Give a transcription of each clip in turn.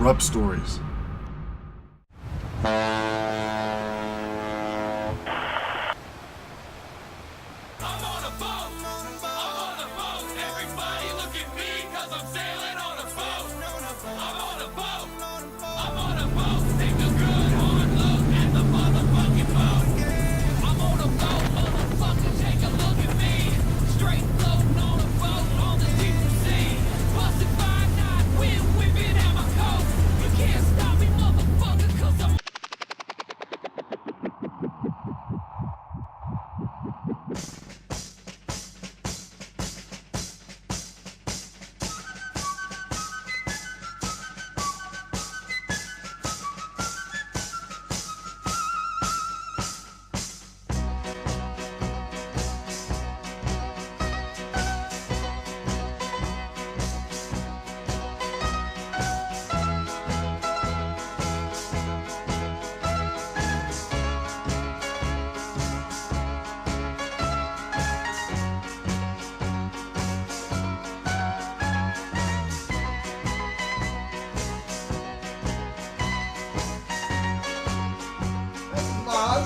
Rupp Stories.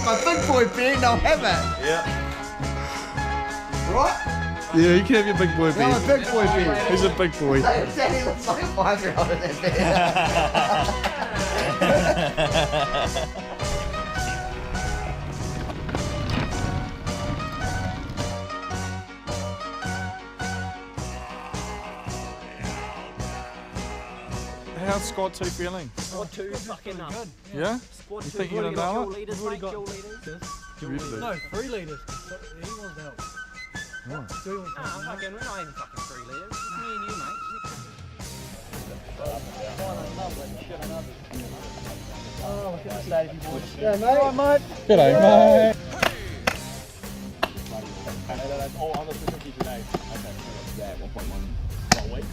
My big boy beer, no have it. Yeah. Right? Yeah, you can have your big boy beer. I'm a big boy beer. He's a big boy. Daddy looks like a 5-year-old in that beer. How's Squad 2 feeling? Squad 2 fucking up. Yeah? Squad You 2 think you're gonna nail it? leaders, mate, dual leaders. No, 3 litres. He wants to help. Oh. I'm fucking, we're not even fucking 3 litres. It's me and you, mate. Oh, look at the stage, boys. Yeah, mate. Hi, mate. G'day, mate. Oh, I'm the 250 today. Okay, yeah, 1.1 week.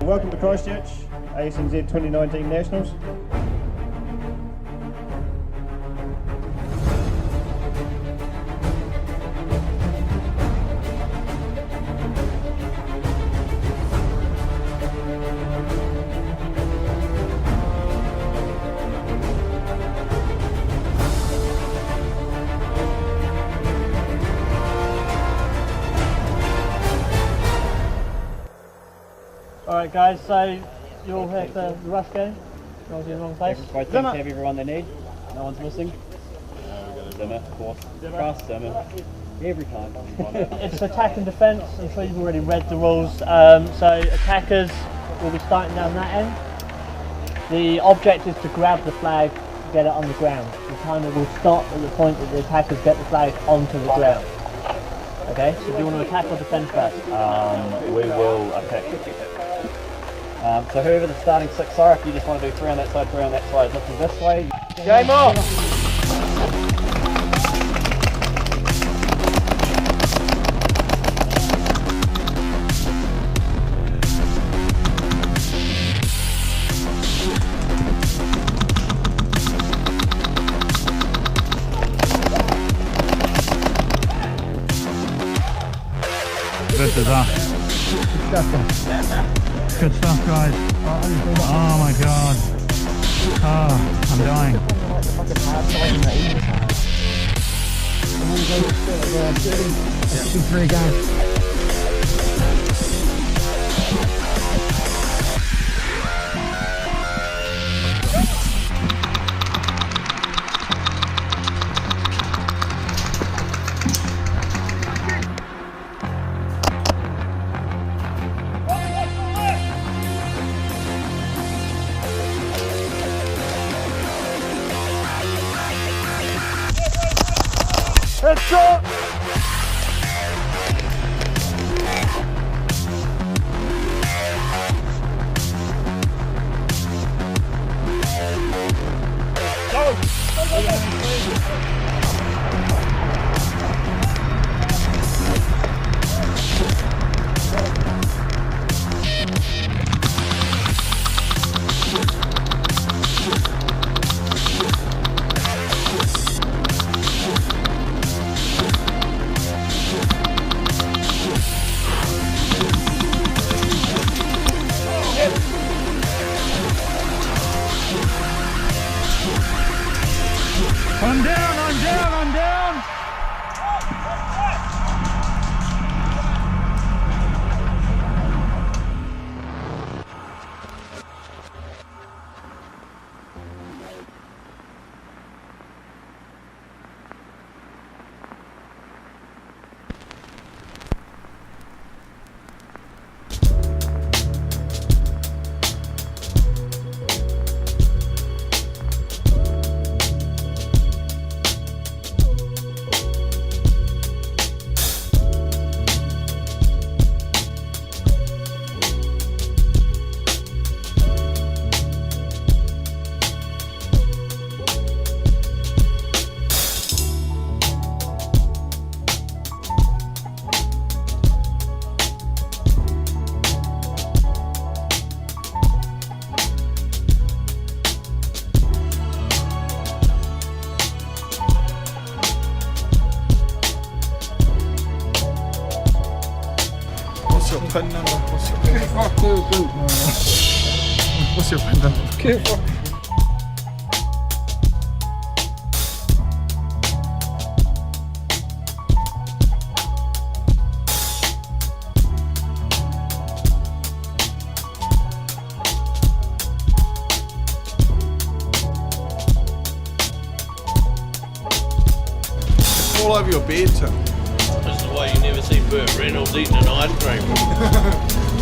Welcome to Christchurch, ASNZ 2019 Nationals. Alright guys, so you all have the rush game. You all in the wrong place. Everybody seems to have everyone they need. No one's missing. Dimmer, of course. Trust Dimmer. Every time. It's attack and defence. I'm sure you've already read the rules. So attackers will be starting down that end. The object is to grab the flag, get it on the ground. The timer will stop at the point that the attackers get the flag onto the ground. Okay, so do you want to attack or defend first? We will attack. So whoever the starting 6 are, if you just want to do 3 on that side, 3 on that side, looking this way. Game on! This is us. Good stuff, guys. Oh my god. Oh, I'm dying. 2-3 guys. Let's go! I'm down, I'm down, I'm down! What's your pen number? What's your pen number? What's your pen number? All over your bed, Tim. That's why you never see Burt Reynolds eating an ice cream.